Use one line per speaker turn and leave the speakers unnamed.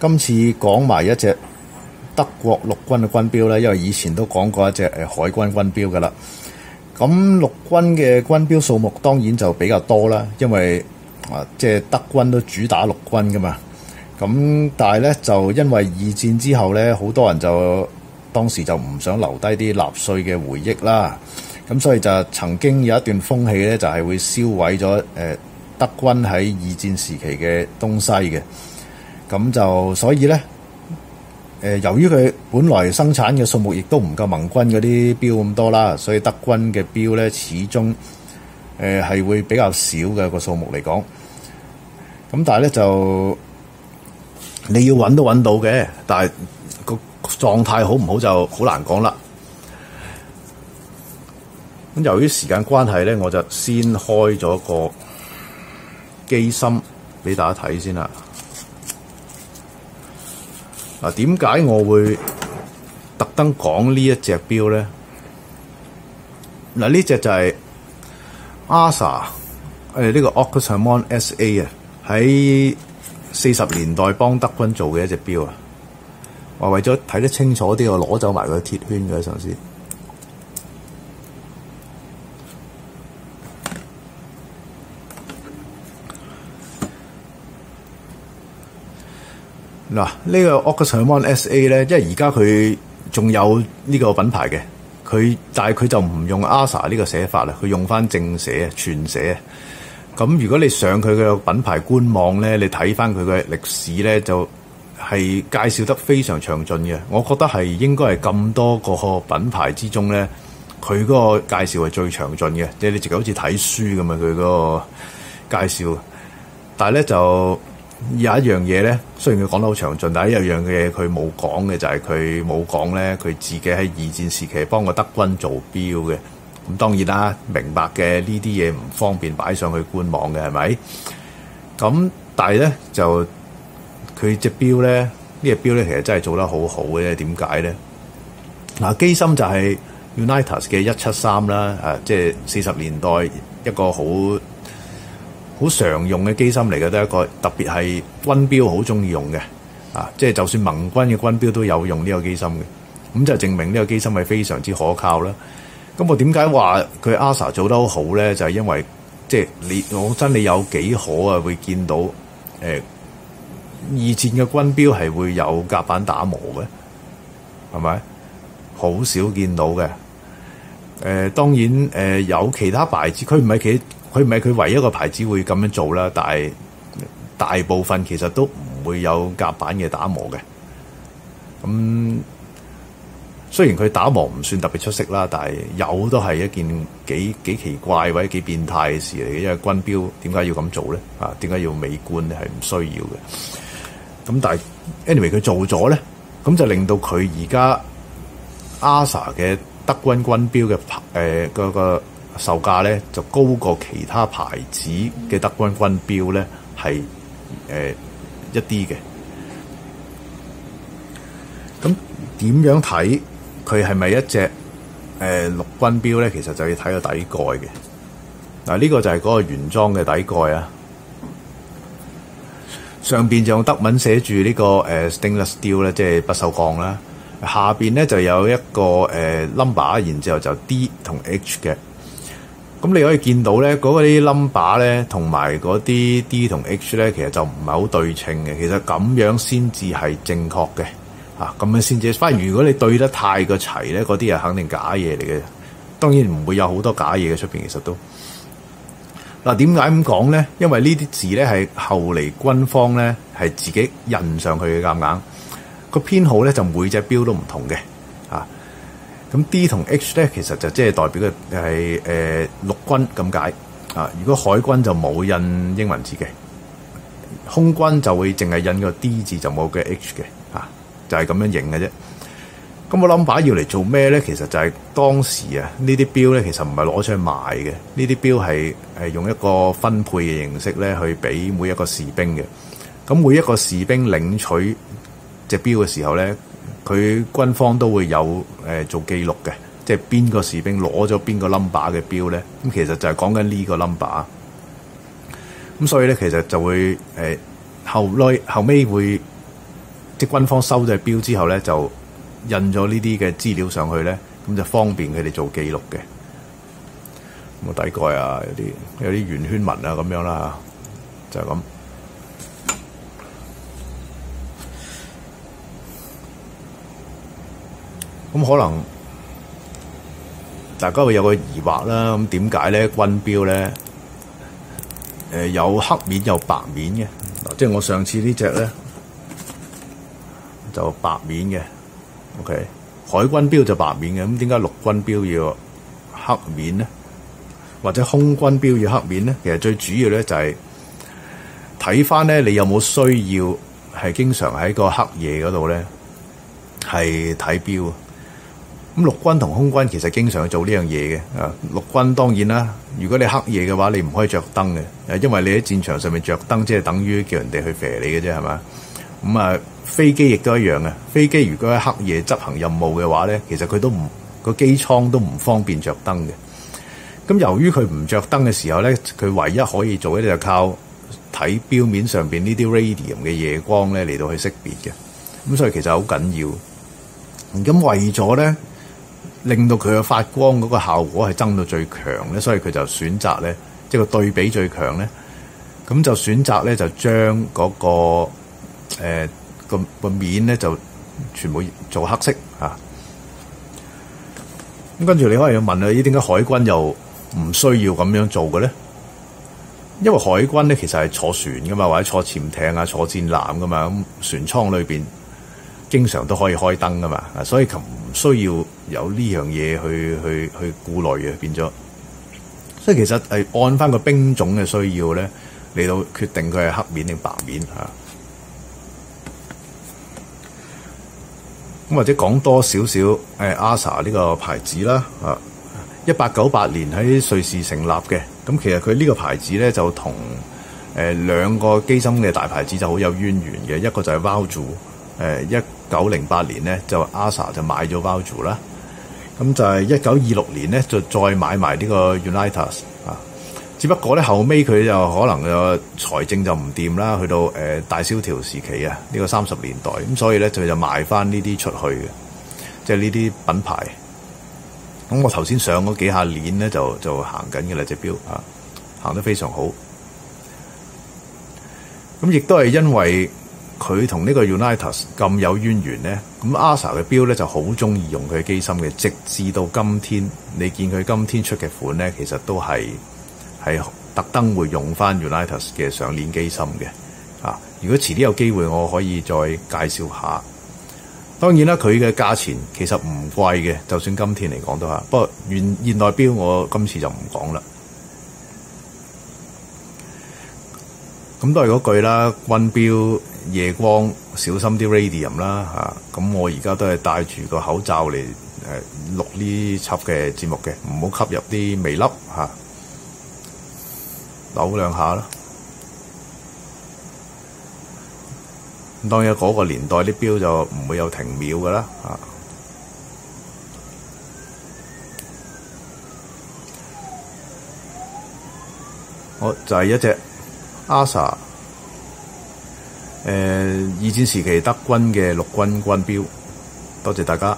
今次講埋一隻德國陸軍嘅軍標咧，因為以前都講過一隻海軍軍標噶啦。咁陸軍嘅軍標數目當然就比較多啦，因為即係德軍都主打陸軍噶嘛。咁但係咧就因為二戰之後咧，好多人就當時就唔想留低啲納粹嘅回憶啦。咁所以就曾經有一段風氣咧，就係會燒毀咗德軍喺二戰時期嘅東西嘅。咁就所以咧，由於佢本來生產嘅數目亦都唔夠盟軍嗰啲標咁多啦，所以德軍嘅標咧始終係會比較少嘅個數目嚟講。咁但係咧就你要揾都揾到嘅，但係個狀態好唔好就好難講啦。咁由於時間關係咧，我就先開咗個機芯俾大家睇先啦。嗱，點解我會特登講呢一隻錶咧？嗱，呢隻就係 ASA 呢個 August Hermann SA 啊，喺40年代幫德軍做嘅一隻錶啊。話為咗睇得清楚啲，我攞走埋個鐵圈嘅上先。嗱，呢個 August Hermann SA 咧，因為而家佢仲有呢個品牌嘅，但係佢就唔用 ASA 呢個寫法啦，佢用翻正寫全寫。咁如果你上佢嘅品牌官網咧，你睇翻佢嘅歷史咧，就係介紹得非常詳盡嘅。我覺得係應該係咁多個品牌之中咧，佢嗰個介紹係最詳盡嘅，即係你直頭好似睇書咁啊！佢嗰個介紹，但係咧就有一樣嘢咧，雖然佢講得好詳盡，但係有一樣嘢佢冇講嘅就係佢冇講咧，佢自己喺二戰時期幫過德軍做錶嘅。咁當然啦，明白嘅，呢啲嘢唔方便擺上去官網嘅，係咪？咁但係咧就佢隻錶咧，呢隻錶咧其實真係做得好好嘅。點解咧？嗱，機芯就係 Unitas 嘅173啦，即係40年代一個好常用嘅機芯嚟嘅，都係一個特別係軍標好中意用嘅，即係就算盟軍嘅軍標都有用呢個機芯嘅，咁就證明呢個機芯係非常之可靠啦。咁我點解話佢 ASA 做得好好咧？就係因為即係你講真，你有幾可啊會見到二戰嘅軍標係會有甲板打磨嘅，係咪？好少見到嘅。當然有其他牌子，佢唔係佢唯一一個牌子會咁樣做啦，但係大部分其實都唔會有甲板嘅打磨嘅。咁雖然佢打磨唔算特別出色啦，但係有都係一件幾奇怪或者幾變態嘅事嚟嘅，因為軍標點解要咁做咧？點解要美觀咧？係唔需要嘅。咁但係 anyway 佢做咗咧，咁就令到佢而家 ASA 嘅德軍軍標嘅嗰個售價咧就高過其他牌子嘅德軍軍標咧係一啲嘅。咁點樣睇佢係咪一隻陸軍標咧？其實就要睇個底蓋嘅。嗱，呢個就係嗰個原裝嘅底蓋啊。上邊就用德文寫住呢個stainless steel 咧，即係不鏽鋼啦。下邊咧就有一個number，然之後就 D 同 H 嘅。咁你可以見到咧，嗰啲 number 咧同埋嗰啲 D 同 H 咧，其實就唔係好對稱嘅。其實咁樣先至係正確嘅。咁樣先至。反而如果你對得太過齊咧，嗰啲係肯定假嘢嚟嘅。當然唔會有好多假嘢嘅出邊，其實都。嗱，點解咁講咧？因為呢啲字咧係後嚟軍方咧係自己印上去嘅，夾硬個編號咧就每隻錶都唔同嘅。咁 D 同 H 咧其實就即係代表嘅係陸軍咁解。如果海軍就冇印英文字嘅，空軍就會淨係印個 D 字就冇嘅 H 嘅。就係咁樣認嘅啫。咁個 number 要嚟做咩咧？其實就係當時呢啲錶咧，其實唔係攞出去賣嘅。呢啲錶係用一個分配嘅形式咧，去俾每一個士兵嘅。咁每一個士兵領取隻錶嘅時候咧，佢軍方都會有做記錄嘅，即係邊個士兵攞咗邊個 number 嘅錶咧。咁其實就係講緊呢個 number。咁所以咧，其實就會後尾會即係軍方收咗標之後咧，就印咗呢啲嘅資料上去咧，咁就方便佢哋做記錄嘅。咁啊底蓋啊，有啲圓圈紋啊咁樣啦，就係咁。咁可能大家會有個疑惑啦，咁點解咧軍標咧有黑面有白面嘅？即係我上次呢隻咧就白面嘅 ，OK， 海軍標就白面嘅，咁點解陸軍標要黑面咧？或者空軍標要黑面咧？其實最主要咧就係睇翻咧，你有冇需要係經常喺個黑夜嗰度咧係睇標。咁陸軍同空軍其實經常做呢樣嘢嘅，陸軍當然啦，如果你黑夜嘅話，你唔可以着燈嘅，因為你喺戰場上面着燈，即係等於叫人哋去射你嘅啫，係嘛？咁啊，飛機亦都一樣嘅，飛機如果喺黑夜執行任務嘅話咧，其實佢都唔個機艙都唔方便着燈嘅。咁由於佢唔着燈嘅時候咧，佢唯一可以做嘅就靠睇錶面上邊呢啲 radium 嘅夜光咧嚟到去識別嘅。咁所以其實好緊要。咁為咗咧，令到佢嘅發光嗰個效果係增到最強咧，所以佢就選擇咧，即係個對比最強咧，咁就選擇咧就將嗰個面咧就全部做黑色嚇。咁跟住你可能要問啊，咦，點解海軍又唔需要咁樣做嘅咧？因為海軍咧其實係坐船噶嘛，或者坐潛艇啊、坐戰艦噶嘛，咁船艙裏邊經常都可以開燈噶嘛，所以唔需要有呢樣嘢去顧慮嘅，變咗。所以其實係按翻個兵種嘅需要咧嚟到決定佢係黑面定白面嚇。咁或者講多少少ASA 呢個牌子啦，1898年喺瑞士成立嘅。咁其實佢呢個牌子咧就同兩個機芯嘅大牌子就好有淵源嘅，一個就係 Valjoux。1908年咧就 ASA 就買咗 Valjoux 啦，咁就係1926年咧就再買埋呢個 Unitas 啊。只不過咧後尾佢就可能個財政就唔掂啦，去到大蕭條時期啊，呢個30年代，咁所以咧佢就賣翻呢啲出去嘅，即係呢啲品牌。咁我頭先上嗰幾下鏈咧就行緊嘅啦，隻錶啊行得非常好。咁亦都係因為佢同呢個 Unitas 咁有淵源咧，咁 ASA 嘅錶咧就好中意用佢嘅機芯嘅，直至到今天，你見佢今天出嘅款咧，其實都係特登會用翻 Unitas 嘅上鏈機芯嘅。啊，如果遲啲有機會，我可以再介紹下。當然啦，佢嘅價錢其實唔貴嘅，就算今天嚟講都係。不過現代錶我今次就唔講啦。咁都係嗰句啦，軍錶夜光小心啲 radium 啦嚇。咁我而家都係戴住個口罩嚟錄呢輯嘅節目嘅，唔好吸入啲微粒嚇，扭兩下啦。咁當然嗰個年代啲錶就唔會有停秒㗎啦嚇。好，就係一隻ASA 二戰時期德軍嘅陸軍軍錶，多謝大家。